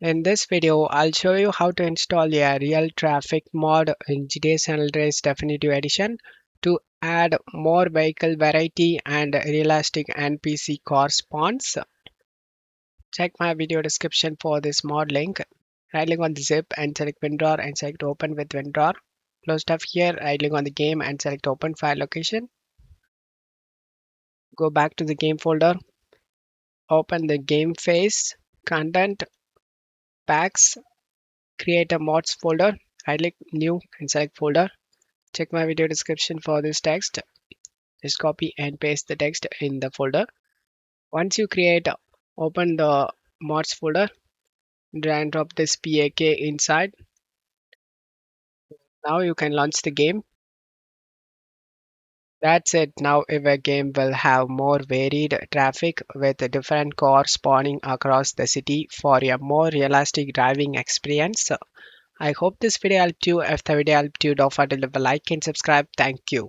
In this video, I'll show you how to install a real traffic mod in GTA San Andreas Definitive Edition to add more vehicle variety and realistic NPC car spawns. Check my video description for this mod link. Right click on the zip and select WinRAR and select open with WinRAR. Close stuff here, right click on the game and select open file location. Go back to the game folder, open the game phase, content, packs, create a mods folder, right click new and select folder. Check my video description for this text. Just copy and paste the text in the folder. Once you create, open the mods folder, drag and drop this PAK inside. Now you can launch the game. That's it. Now our game will have more varied traffic with different cars spawning across the city for a more realistic driving experience. I hope this video helped you. If the video helped you, don't forget to leave a like and subscribe. Thank you.